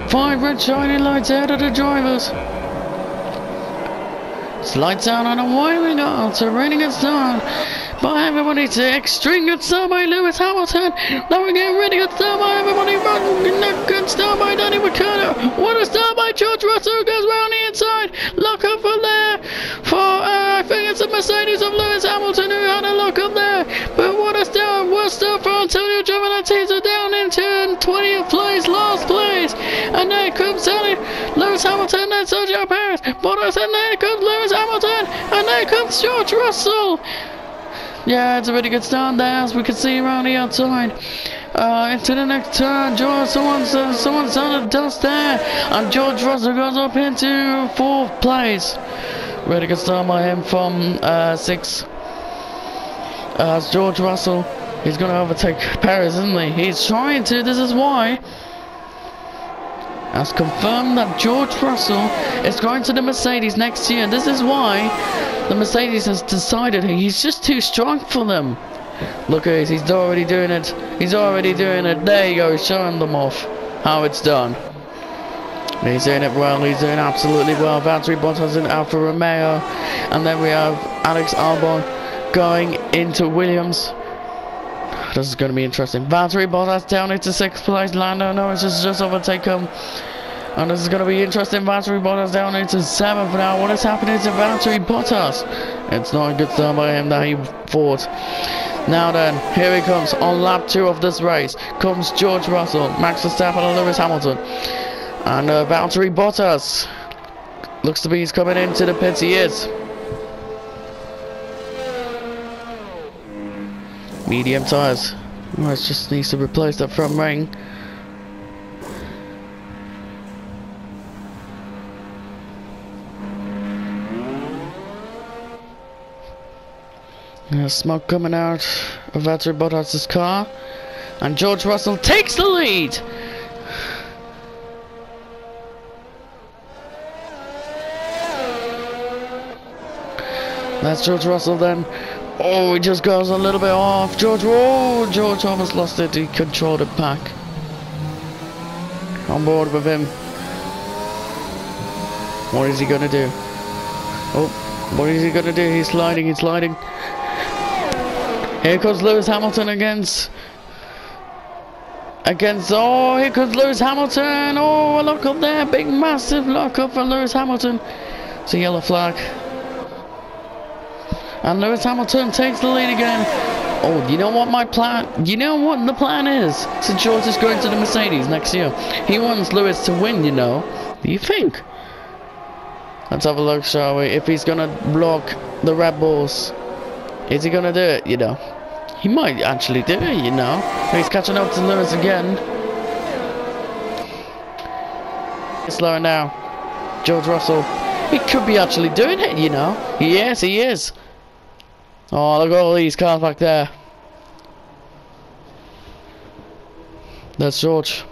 5 red shining lights out of the drivers. It's lights out and away we go. It's a raining and start. By everybody to extreme good start by Lewis Hamilton. Now we get ready to start by everybody running. Good start by Danny Ricciardo. What a start by George Russell. Goes round the inside. Lock up from there. For I think it's a Mercedes of Lewis Hamilton who had a lock up there. But what a start. Worst start for Antonio Giovinazzi down into 20th place, last place. And there comes Lewis Hamilton and Sergio Perez. Bottas, and there comes Lewis Hamilton. And there comes George Russell. Yeah, it's a really good start there, as we can see around the outside. Into the next turn, someone's done a dust there, and George Russell goes up into 4th place. Really good start by him from 6th. As George Russell, he's going to overtake Perez, isn't he? He's trying to. This is why. Has confirmed that George Russell is going to the Mercedes next year. This is why the Mercedes has decided he's just too strong for them. Look at it, he's already doing it. He's already doing it. There you go, he's showing them off how it's done. He's doing it well, he's doing absolutely well. Valtteri Bottas in Alfa Romeo. And then we have Alex Albon going into Williams. This is going to be interesting. Valtteri Bottas down into 6th place. Lando Norris has just overtaken him. And this is going to be interesting. Valtteri Bottas down into 7th now. What is happening to Valtteri Bottas? It's not a good start by him that he fought. Now then, here he comes on lap 2 of this race. Comes George Russell, Max Verstappen and Lewis Hamilton. And Valtteri Bottas. Looks to be he's coming into the pits. He is. Medium tyres. Oh, it just needs to replace that front ring. There's smoke coming out of Valtteri Bottas' car, and George Russell takes the lead. That's George Russell then. Oh, he just goes a little bit off. George almost lost it. He controlled it back. On board with him. What is he gonna do? Oh, what is he gonna do? He's sliding, he's sliding. Here comes Lewis Hamilton against, oh, here comes Lewis Hamilton. Oh, a lock up there. Big, massive lock up for Lewis Hamilton. It's a yellow flag. And Lewis Hamilton takes the lead again. Oh, you know what my plan... You know what the plan is? Since George is going to the Mercedes next year. He wants Lewis to win, you know. Do you think? Let's have a look, shall we? If he's going to block the Red Bulls. Is he going to do it, you know? He might actually do it, you know. He's catching up to Lewis again. Slowing down. George Russell. He could be actually doing it, you know. Yes, he is. Oh, look at all these cars back there. That's George.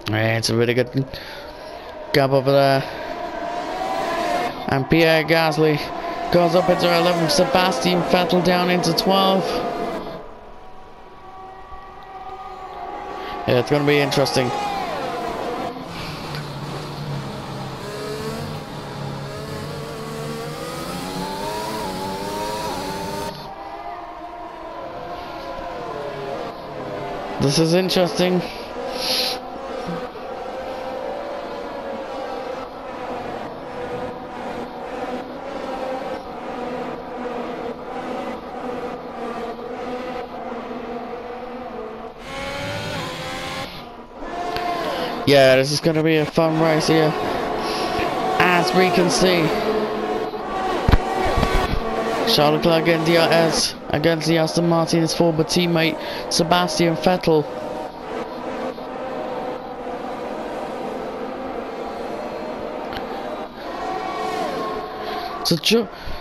Yeah, it's a really good gap over there. And Pierre Gasly goes up into 11th. Sebastian Vettel down into 12th. Yeah, it's going to be interesting. This is interesting. Yeah, this is going to be a fun race here. As we can see, Charles Leclerc against the Aston Martin's former teammate Sebastian Vettel.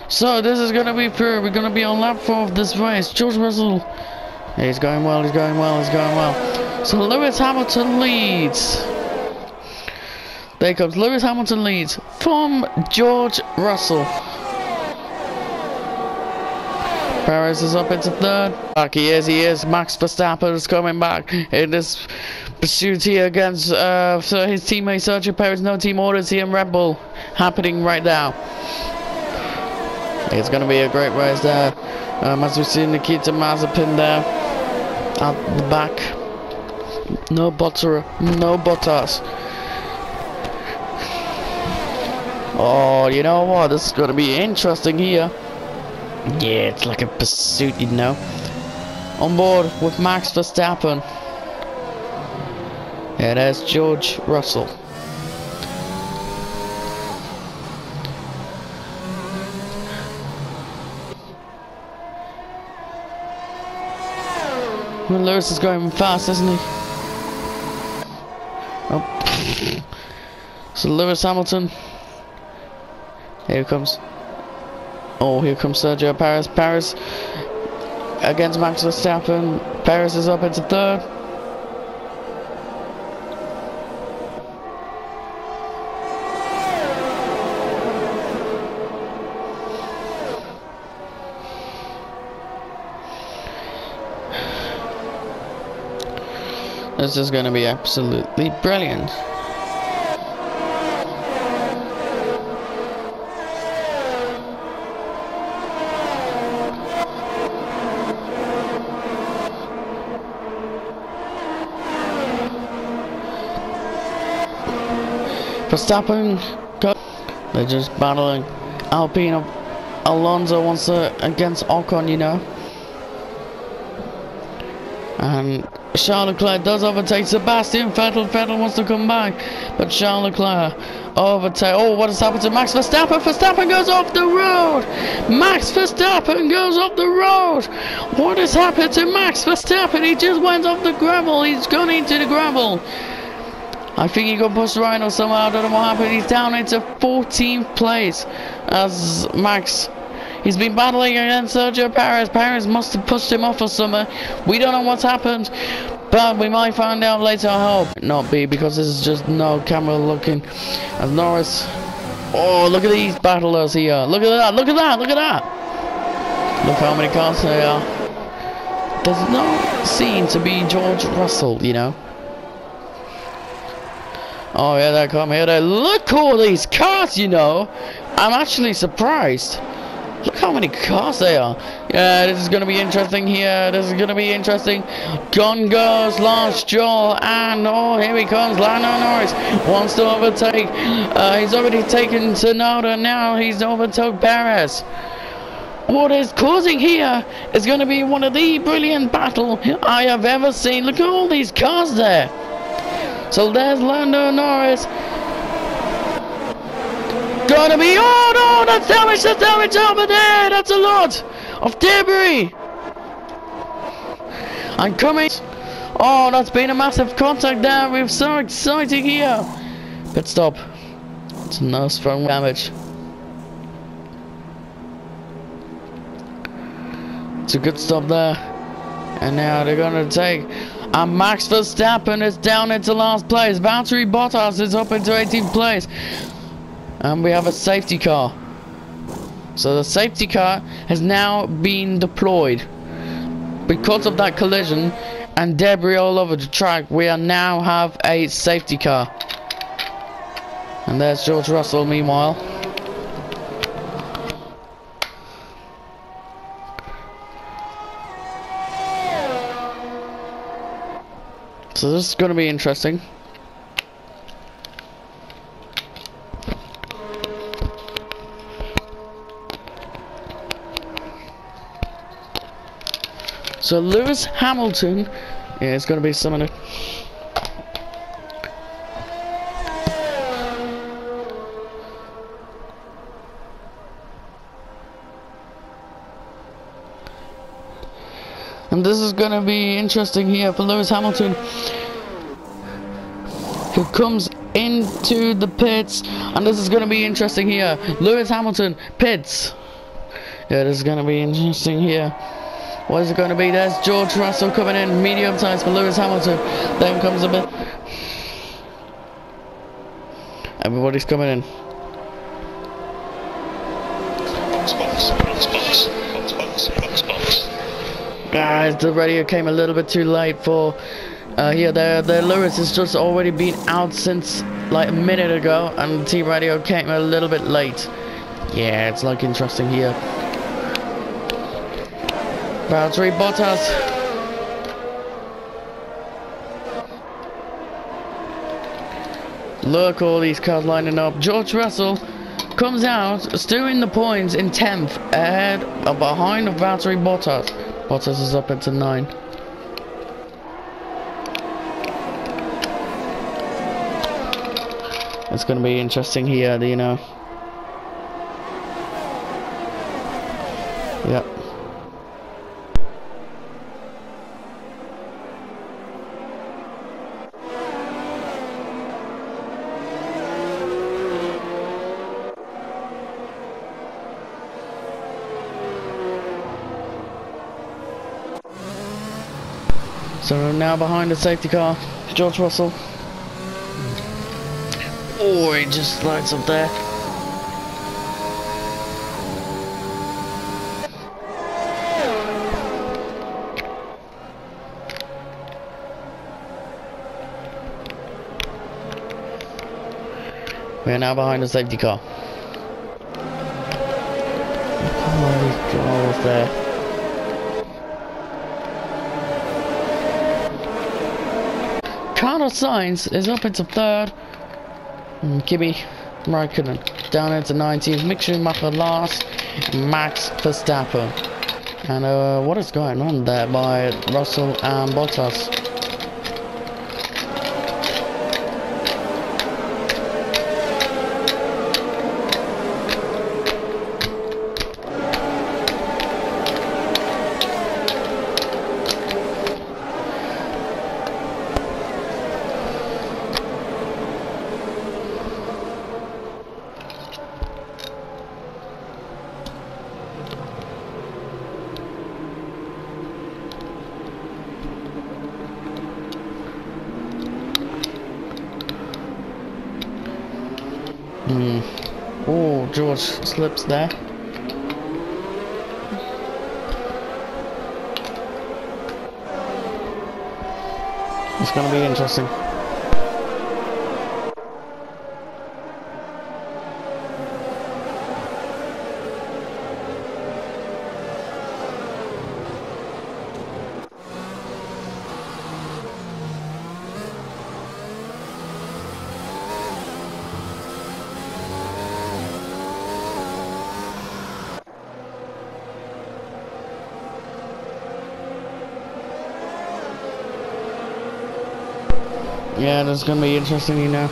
So this is going to be pure. We're going to be on lap 4 of this race. George Russell. Yeah, he's going well, he's going well, he's going well. So Lewis Hamilton leads. There comes Lewis Hamilton leads from George Russell. Perez is up into 3rd. Back he is. Max Verstappen is coming back in this pursuit here against so his teammate Sergio Perez. No team orders here in Red Bull happening right now. It's going to be a great race there. As we see Nikita Mazepin there at the back. No Bottas. Oh, you know what? This is going to be interesting here. Yeah, it's like a pursuit, you know. On board with Max Verstappen. Yeah, there's George Russell. Well, Lewis is going fast, isn't he? Oh. So Lewis Hamilton. Here comes. Oh, here comes Sergio Perez. Perez against Max Verstappen. Perez is up into third. This is going to be absolutely brilliant. Verstappen, they're just battling. Alpine, Alonso wants to against Ocon, you know. And Charles Leclerc does overtake Sebastian Vettel. Vettel wants to come back, but Charles Leclerc overtake. Oh, what has happened to Max Verstappen? Verstappen goes off the road. Max Verstappen goes off the road. What has happened to Max Verstappen? He just went off the gravel. He's gone into the gravel. I think he got pushed right or somehow. I don't know what happened. He's down into 14th place as Max. He's been battling against Sergio Perez. Perez must have pushed him off or something. We don't know what's happened, but we might find out later. I hope not be, because this is just no camera looking. As Norris. Oh, look at these battlers here. Look at that. Look at that. Look at that. Look how many cars there are. There's no scene to be George Russell, you know. Oh, yeah, they come here. Look at all these cars, you know. I'm actually surprised. Look how many cars there are. Yeah, this is going to be interesting here. This is going to be interesting. Gone goes Lance Stroll. And, oh, here he comes. Lando Norris wants to overtake. He's already taken Tsunoda. Now he's overtook Perez. What is causing here is going to be one of the brilliant battles I have ever seen. Look at all these cars there. So there's Lando Norris. Gonna be, oh no, that's damage over there. That's a lot of debris. I'm coming. Oh, that's been a massive contact there. We're so exciting here. Pit stop. It's no strong damage. It's a good stop there. And now they're gonna take. And Max Verstappen is down into last place. Valtteri Bottas is up into 18th place. And we have a safety car. So the safety car has now been deployed. Because of that collision and debris all over the track, we now have a safety car. And there's George Russell meanwhile. So this is going to be interesting. So Lewis Hamilton, yeah, it's going to be something. And this is going to be interesting here for Lewis Hamilton, who comes into the pits. And this is going to be interesting here. Lewis Hamilton, pits. Yeah, this is going to be interesting here. What is it going to be? There's George Russell coming in. Medium tires for Lewis Hamilton. Then comes a bit. Everybody's coming in. Guys, the radio came a little bit too late for Here, the Lewis has just already been out since like a minute ago, and the team radio came a little bit late. Yeah, it's like interesting here. Valtteri Bottas. Look, all these cars lining up. George Russell comes out, steering the points in 10th, ahead behind of Valtteri Bottas. Bottas is up into 9. It's going to be interesting here, you know. Yep. So now behind the safety car, George Russell. Oh, he just lights up there. We are now behind the safety car. Oh, he's almost there. Carlos Sainz is up into 3rd. Kimi Raikkonen down into 19th. Mick Schumacher last. Max Verstappen. And what is going on there by Russell and Bottas? Oh, George slips there. It's gonna be interesting. Yeah, that's gonna be interesting, you know.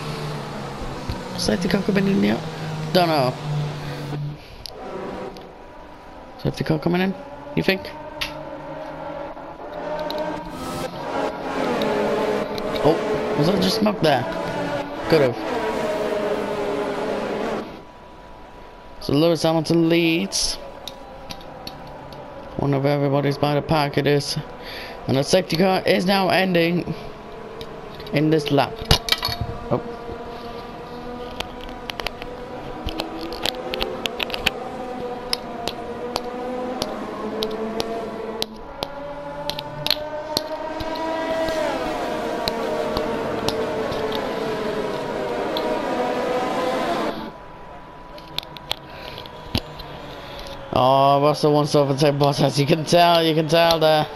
Safety car coming in yet? Don't know. Safety car coming in, you think? Oh, was that just smoke there? Could've. So Lewis Hamilton leads. One of everybody's by the pack it is. And the safety car is now ending in this lap. Oh. Oh, Russell wants to overtake Bottas. You can tell there.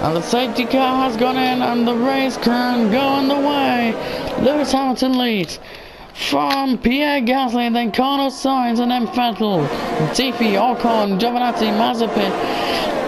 And the safety car has gone in and the race can go on the way. Lewis Hamilton leads from Pierre Gasly, and then Carlos Sainz, and then Vettel, Latifi, Ocon, Giovinazzi, Mazepin.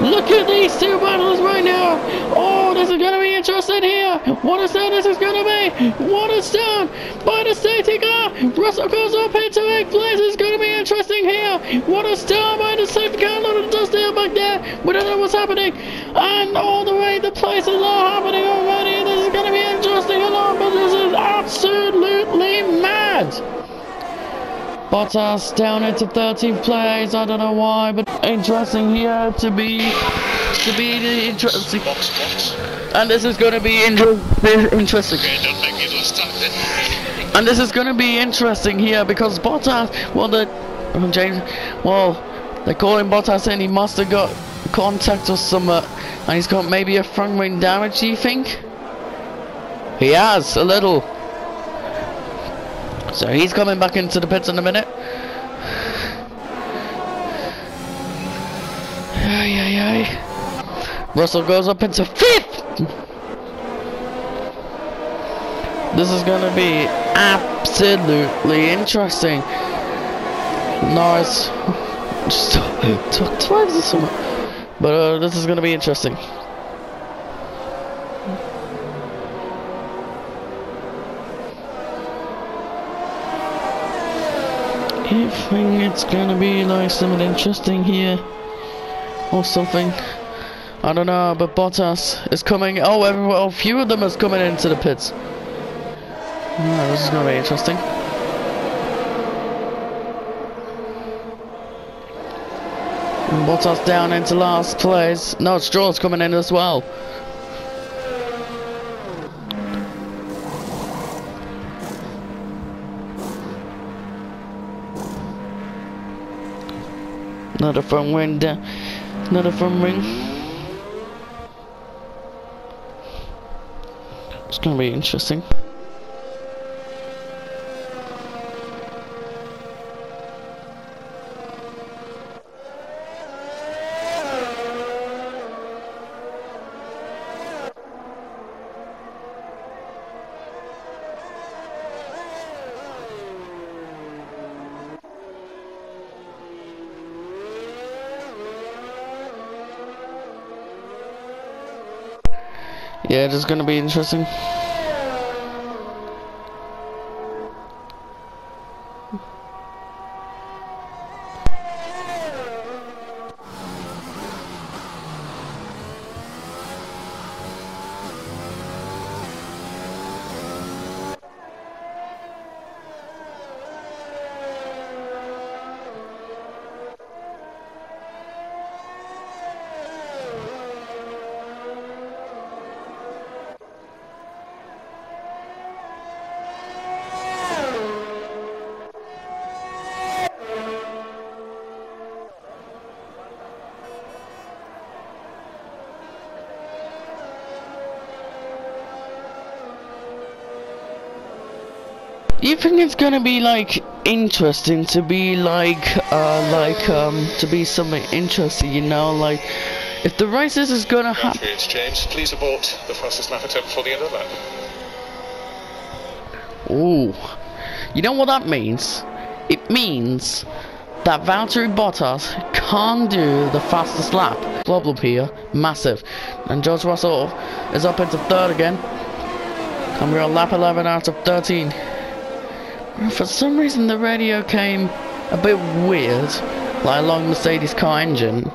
Look at these two battles right now. Oh, this is going to be interesting here. What a start this is going to be. What a start by the safety car. Russell goes up into 8th place. It's going to be interesting here. What a start by the safety car. A lot of dust there back there. We don't know what's happening. And all the way the places are happening already. This is going to be interesting a lot, but this is absolutely mad. Bottas down into 13th place. I don't know why, but interesting here to be the interesting. And this is going to be interesting. Okay, don't make me lose time then. And this is going to be interesting here because Bottas, well, the James, well, they're calling Bottas in. He must have got contact or something, and he's got maybe a front wing damage. Do you think? He has a little. So he's coming back into the pits in a minute. Ay, ay, ay. Russell goes up into 5th. This is going to be absolutely interesting. Norris just took twice or something. But this is going to be interesting. I think it's going to be like something interesting here. Or something. I don't know, but Bottas is coming. Oh, a few of them is coming into the pits. Oh, this is going to be interesting. And Bottas down into last place. No, Stroll's coming in as well. Another front wing down. Another front wing. It's going to be interesting. Yeah, it is going to be interesting. You think it's gonna be like interesting to be like to be something interesting, you know, like if the races is gonna happen. Exchange, please abort the fastest lap attempt before the end of the lap. Ooh, you know what that means? It means that Valtteri Bottas can't do the fastest lap. Problem here, massive, and George Russell is up into 3rd again, and we're on lap 11 out of 13. For some reason the radio came a bit weird, like along Mercedes car engine,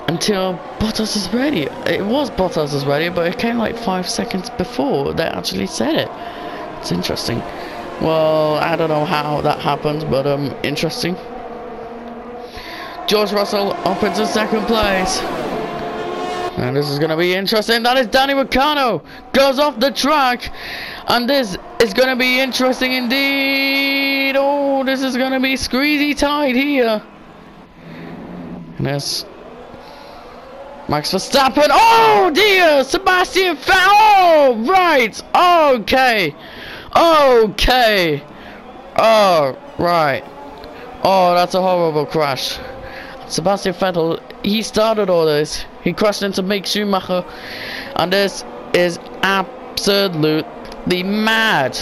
until Bottas's radio. It was Bottas's radio, but it came like 5 seconds before they actually said it. It's interesting. Well, I don't know how that happened, but interesting. George Russell up into 2nd place. And this is going to be interesting. That is Danny Ricciardo goes off the track. And this is going to be interesting indeed. Oh, this is going to be squeezy tight here. And there's Max Verstappen. Oh dear, Sebastian Vettel. Oh, right. Okay. Okay. Oh, right. Oh, that's a horrible crash. Sebastian Vettel, he started all this. He crashed into Mick Schumacher. And this is absolutely mad.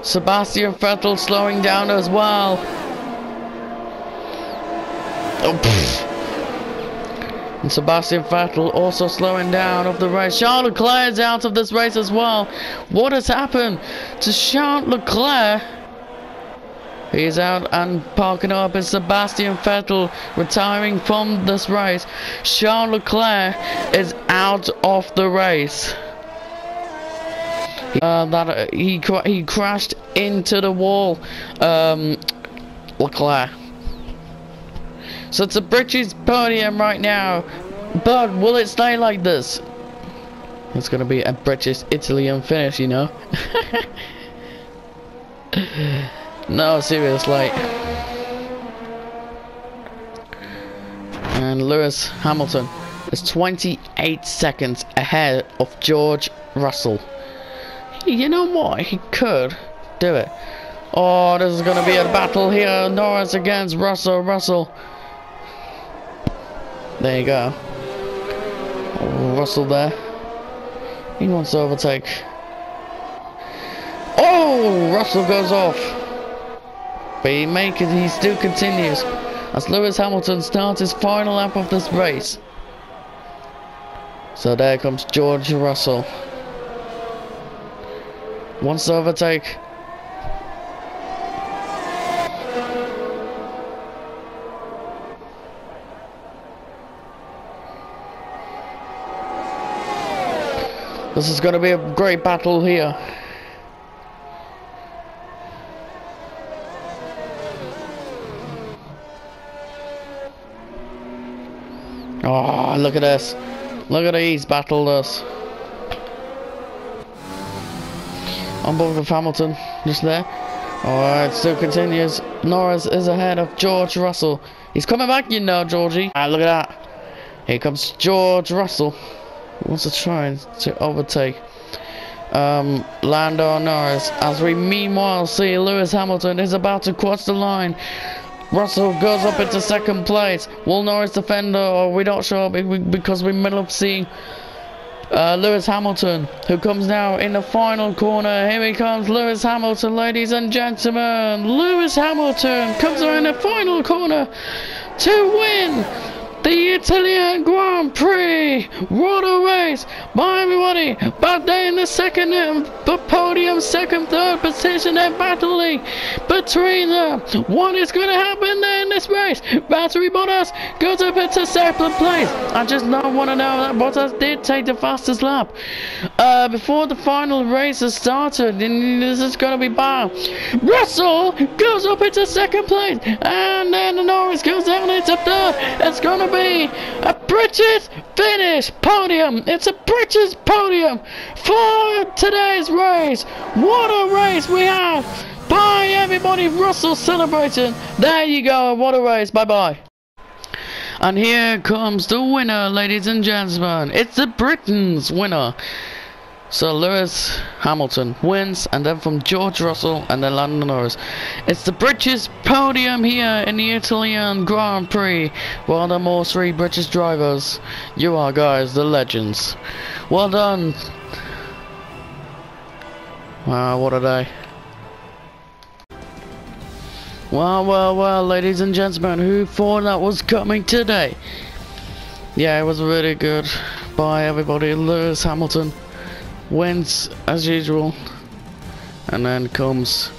Sebastian Vettel slowing down as well. Oh, and Sebastian Vettel also slowing down of the race. Charles Leclerc is out of this race as well. What has happened to Charles Leclerc? He's out and parking up, and Sebastian Vettel retiring from this race. Charles Leclerc is out of the race. He crashed into the wall. Leclerc. So it's a British podium right now, but will it stay like this? It's gonna be a British Italian finish, you know. No, seriously. And Lewis Hamilton is 28 seconds ahead of George Russell. You know what? He could do it. Oh, this is going to be a battle here. Norris against Russell. Russell. There you go. Oh, Russell there. He wants to overtake. Oh, Russell goes off. But he still continues as Lewis Hamilton starts his final lap of this race. So there comes George Russell. Wants to overtake. This is going to be a great battle here. Oh, look at this. Look at these battles. On board with Hamilton, just there. Alright, still continues. Norris is ahead of George Russell. He's coming back, you know, Georgie. Ah, look at that. Here comes George Russell. He wants to try to overtake Lando Norris. As we meanwhile see Lewis Hamilton is about to cross the line. Russell goes up into second place. Will Norris defend, or we not sure because we're middle of seeing Lewis Hamilton, who comes now in the final corner. Here he comes, Lewis Hamilton, ladies and gentlemen. Lewis Hamilton comes around the final corner to win the Italian Grand Prix. What a race by everybody. Back there in the second podium, second, third position, they're battling between them. What is going to happen there in this race? Valtteri Bottas goes up into second place. I just don't want to know that Bottas did take the fastest lap before the final race has started, and this is going to be bad. Russell goes up into second place, and then Norris goes down into third. It's going to be a British finish podium. It's a British podium for today's race. What a race we have. Bye everybody. Russell celebrating. There you go. What a race. Bye bye. And here comes the winner, ladies and gentlemen. It's the Britain's winner. So Lewis Hamilton wins, and then from George Russell, and then Lando Norris. It's the British podium here in the Italian Grand Prix. Well done, all three British drivers. You are, guys, the legends. Well done. Wow, what a day. Well, ladies and gentlemen, who thought that was coming today? Yeah, it was really good. Bye, everybody. Lewis Hamilton wins as usual, and then comes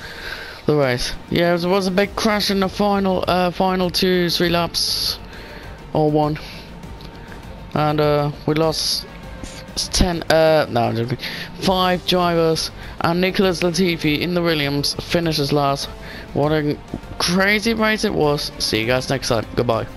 the race. Yeah, it was a big crash in the final 2-3 laps, or one, and we lost 5 drivers, and Nicholas Latifi in the Williams finishes last. What a crazy race it was. See you guys next time. Goodbye.